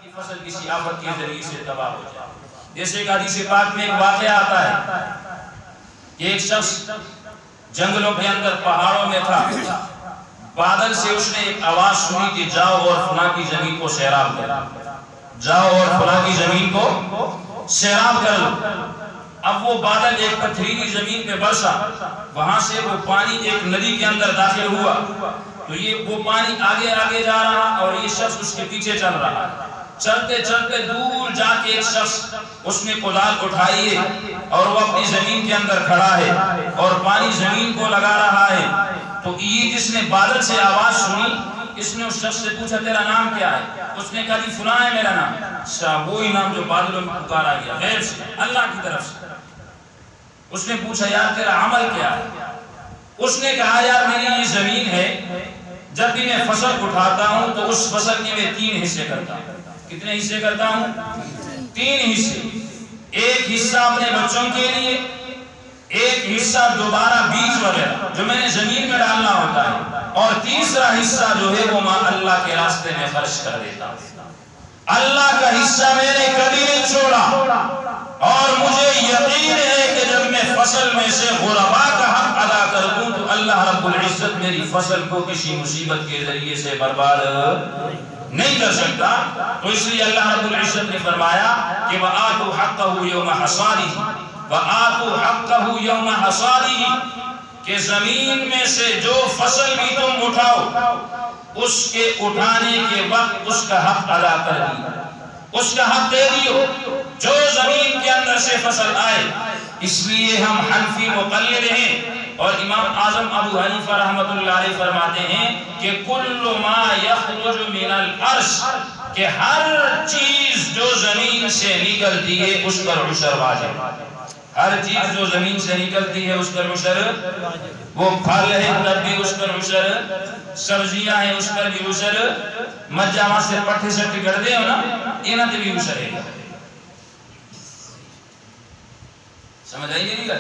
کی فصل کسی آفت کے ذریعے سے تباہ ہو جائے. جیسے کہ حدیث پاک میں ایک واقعہ آتا ہے کہ ایک شخص جنگلوں کے اندر پہاڑوں میں تھا. بادل سے اس نے ایک آواز سنی کہ جاؤ اور فلاں کی زمین کو سیراب کرو, جاؤ اور فلاں کی زمین کو سیراب کر لو. اب وہ بادل ایک پتھریلی زمین پہ برسا, وہاں سے وہ پانی ایک ندی کے اندر داخل ہوا, تو وہ پانی آگے آگے جا رہا اور یہ شخص اس کے پیچھے چل رہا. چلتے چلتے دور جا کے ایک شخص اس نے کدال اٹھائی ہے اور وہ اپنی زمین کے اندر کھڑا ہے اور پانی زمین کو لگا رہا ہے. تو یہ جس نے بادل سے آواز سنی, اس نے اس شخص سے پوچھا تیرا نام کیا ہے؟ اس نے کہا جی فلاں ہے میرا نام. اچھا, وہی نام جو بادلوں میں پکارا گیا غیب سے, اللہ کی طرف سے. اس نے پوچھا یار تیرا عمل کیا ہے؟ اس نے کہا یار میری یہ زمین ہے, جب بھی میں فصل اٹھاتا ہوں تو اس فصل کے میں 3 حصے کرتا ہوں. کتنے حصے کرتا ہوں؟ 3 حصے. ایک حصہ اپنے بچوں کے لیے, ایک حصہ دوبارہ بیج وغیرہ جو میں نے زمین میں ڈالنا ہوتا ہے, اور تیسرا حصہ جو ہے وہ میں اللہ کے راستے میں خرچ کر دیتا ہوں. اللہ کا حصہ میں نے کبھی نہیں چھوڑا, اور مجھے یقین ہے کہ جب میں فصل میں سے غربا کا حق ادا کر دوں تو اللہ رب العزت میری فصل کو کسی مصیبت کے ذریعے سے برباد نہیں کر سکتا. تو اس لیے اللہ رب العزت نے فرمایا کہ وَآتُوا حَقَّهُ يَوْمَ حَصَادِهِ, وَآتُوا حَقَّهُ يَوْمَ حَصَادِهِ, کہ زمین میں سے جو فصل بھی تم اٹھاؤ اس کے اٹھانے کے وقت اس کا حق ادا کر دیو, اس کا حق دے دیو جو زمین کے اندر سے فصل آئے. اس لیے ہم حنفی مقلد ہیں, اور امام اعظم ابو حنیفہ رحمۃ اللہ علیہ فرماتے ہیں کہ کل ما یخرج من الارض, کہ ہر چیز جو زمین سے نکلتی ہے اس پر عشر واجب. ہر چیز جو زمین سے نکلتی ہے اس پر عشر, وہ پھل ہے تب بھی اس پر عشر, سبزیاں ہیں اس پر بھی عشر, مجھا وہاں سے پٹھے سے ٹکڑ دے ہو نا, انہاں تے بھی عشر ہے. سمجھ آئی نہیں گا؟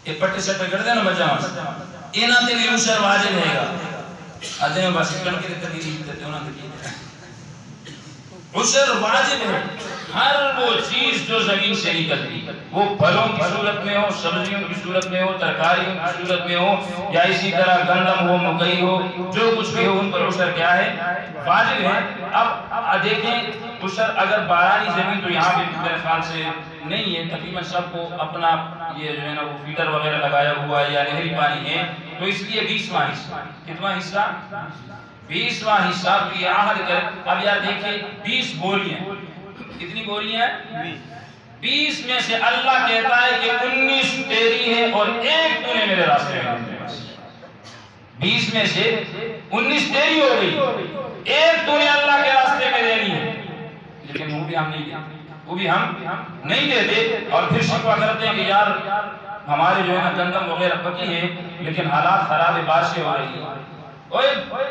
یہ پٹھے سے ٹکڑ دے نا مجھا وہاں سے, انہاں تے بھی عشر واجب ہے گا. آدھے میں بس کڑ کے تقریب کرتے انہاں تے عشر واجب ہے. ہر وہ چیز جو زمین سے نکلتی, وہ پھلوں کی صورت میں ہو, سبزیوں کی صورت میں ہو, ترکاریوں کی صورت میں ہو, یا اسی طرح گندم ہو, مکئی ہو, جو کچھ بھی ہو ان پر عشر کیا ہے؟ واجب ہے. اب دیکھیں عشر اگر بارانی زمین, تو یہاں بھی میرے خیال سے نہیں ہے, تقریباً سب کو اپنا یہ جو ہے نا وہ فیڈر وغیرہ لگایا ہوا ہے یا نہری پانی ہے, تو اس لیے 20واں حصہ. کتنا حصہ؟ 20واں حصہ کی عہد کر. اب یار دیکھیں 20 بوریاں, کتنی بوریاں ہیں؟ 20 میں سے اللہ کہتا ہے کہ 19 تیری ہے اور ایک تو نے میرے راستے میں. 20 میں سے 19 تیری ہو گئی, ایک تو نے اللہ کے راستے میں دینی ہے. لیکن وہ بھی ہم نہیں دیتے, وہ بھی ہم نہیں دیتے, اور پھر شکوہ کرتے ہیں کہ یار ہمارے جو ہے نا گندم وغیرہ پکی ہے لیکن حالات خراب ہے, بارشیں ہو رہی ہیں.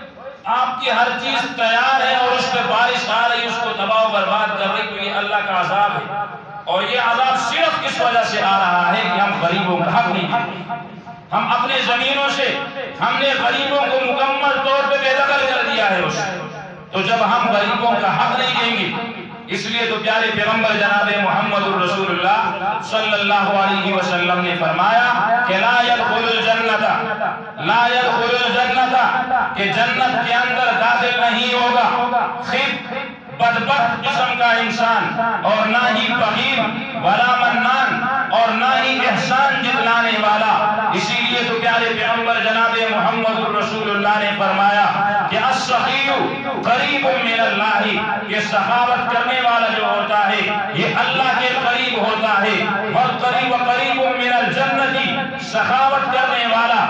آپ کی ہر چیز تیار ہے اور اس پہ بارش آ رہی, اس کو تباہ و برباد کر رہی, تو یہ اللہ کا عذاب ہے. اور یہ عذاب صرف کس وجہ سے آ رہا ہے کہ ہم غریبوں کا حق نہیں دیتے. ہم اپنے زمینوں سے ہم نے غریبوں کو مکمل طور پہ بے دخل کر دیا ہے. تو جب ہم غریبوں کا حق نہیں دیں گے, اس لیے تو پیارے پیغمبر جناب محمد رسول اللہ صلی اللہ علیہ وسلم نے فرمایا کہ لا يدخل الجنت, لا يدخل الجنت, کہ جنت کے اندر داخل نہیں ہوگا خب بدبخت قسم کا انسان, اور نہ ہی بخیل ولا منان, اور نہ ہی احسان جتلانے والا. اسی لیے تو پیارے پیغمبر جناب محمد رسول اللہ نے فرمایا کہ السخی قریب من اللہ, یہ سخاوت کرنے والا جو ہوتا ہے یہ اللہ کے قریب ہوتا ہے. والقریب قریب من الجنت, سخاوت کرنے والا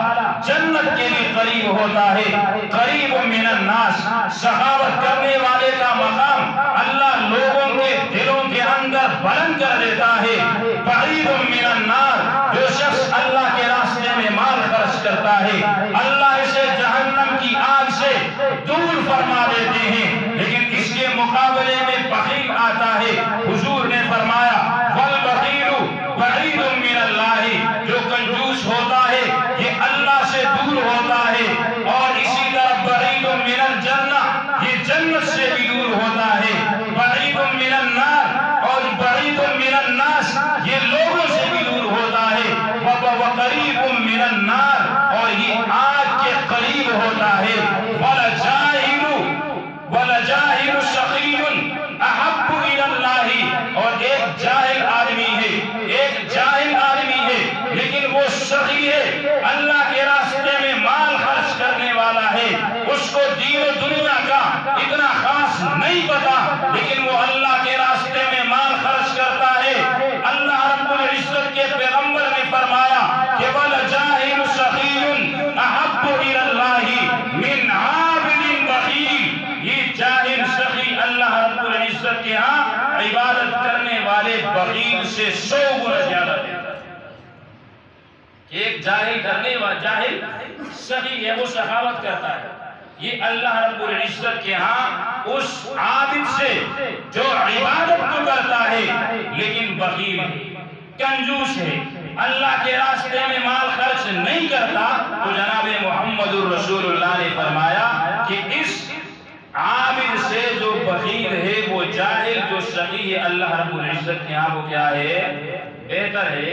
جنت کے بھی قریب ہوتا ہے. قریب من الناس, سخاوت کرنے والے کا مقام اللہ لوگوں کے دلوں کے اندر بلند کر دیتا ہے. بعید من النار, جو شخص اللہ کے راستے میں مال خرچ کرتا ہے اللہ اسے جہنم کی آگ سے دور فرما دیتے ہیں. لیکن اس کے مقابلے میں بخیل آتا ہے. حضور نے فرمایا والبخیل بعید من اللہ, جو کنجوس ہوتا ہے یہ اللہ سے دور ہوتا ہے. اور اسی طرح بعید من الجنہ, یہ جنت سے بھی دور ہوتا ہے. ہوتا ہے وَلَجَاهِلُ شَقِيٌّ أَحَبُّ إِلَى اللَّهِ، اور ایک جاہل آدمی ہے، لیکن وہ شقی ہے، اللہ کے راستے میں مال خرچ کرنے والا ہے، اس کو دین و دنیا کا اتنا خاص نہیں پتا، لیکن وہ اللہ کے راستے میں مال خرچ کرتا ہے۔ اللہ رب العزت کے پیغمبر نے فرمایا کہ وَلَجَاهِلُ شَقِيٌّ أَحَبُّ إِلَى اللَّهِ مِنْ عَابِدٍ بَخِيلٍ، یہ جاہل شقی اللہ رب العزت کے ہاں عبادت کرنے والے بخیل سے 100 گنا زیادہ دیتا ہے۔ ایک جاہل شقی ہے، وہ سخاوت کرتا ہے، یہ اللہ رب العزت کے ہاں اس عابد سے جو عبادت تو کرتا ہے لیکن بخیل ہے، کنجوس ہے، اللہ کے راستے میں مال خرچ نہیں کرتا، تو جناب محمد الرسول اللہ نے فرمایا کہ اس عابد سے جو بخیل ہے، وہ جاہل جو شقی ہے، اللہ رب العزت کے ہاں وہ کیا ہے؟ بہتر ہے۔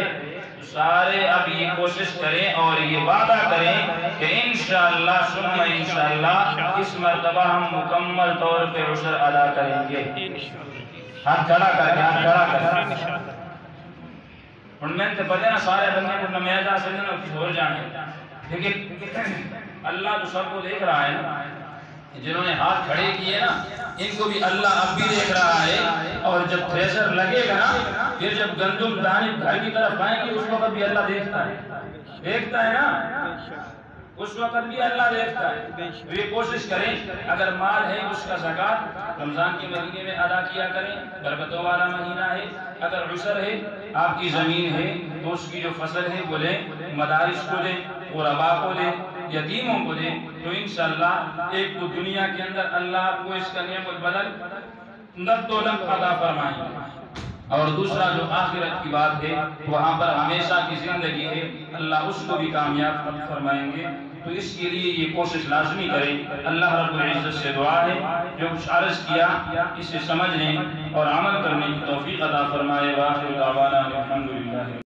سارے اب یہ کوشش کریں اور یہ وعدہ کریں کہ انشاءاللہ ثم انشاءاللہ اس مرتبہ ہم مکمل طور پہ عشر ادا کریں گے۔ ہاتھ کھڑا کر کے، ہاتھ کھڑا کر کے۔ ان میں تو پتہ نا سارے بندے کو نمیدہ سے نہ کچھ ہو جانے، لیکن اللہ تو سب کو دیکھ رہا ہے نا، جنہوں نے ہاتھ کھڑے کیے نا ان کو بھی اللہ اب بھی دیکھ رہا ہے، اور جب تھریشر لگے گا نا، پھر جب گندم دانے گھر کی طرف آئیں گے، اس وقت بھی اللہ دیکھتا ہے نا، اس وقت بھی اللہ دیکھتا ہے۔ یہ کوشش کریں، اگر مال ہے اس کا زکوٰۃ رمضان کے مہینے میں ادا کیا کریں، برکتوں والا مہینہ ہے۔ اگر عشر ہے، آپ کی زمین ہے تو اس کی جو فصل ہے وہ لیں، مدارس کو دیں، غرباء کو دیں، یتیموں کو دیں، تو انشاءاللہ ایک تو دنیا کے اندر اللہ آپ کو اس کا نعم البدل نقد و نقد عطا فرمائیں گے، اور دوسرا جو آخرت کی بات ہے وہاں پر ہمیشہ کی زندگی ہے، اللہ اس کو بھی کامیاب فرمائیں گے۔ تو اس کے لیے یہ کوشش لازمی کریں۔ اللہ رب العزت سے دعا ہے جو کچھ عرض کیا اسے سمجھنے اور عمل کرنے کی توفیق عطا فرمائے۔ وآخر دعوانا الحمدللہ۔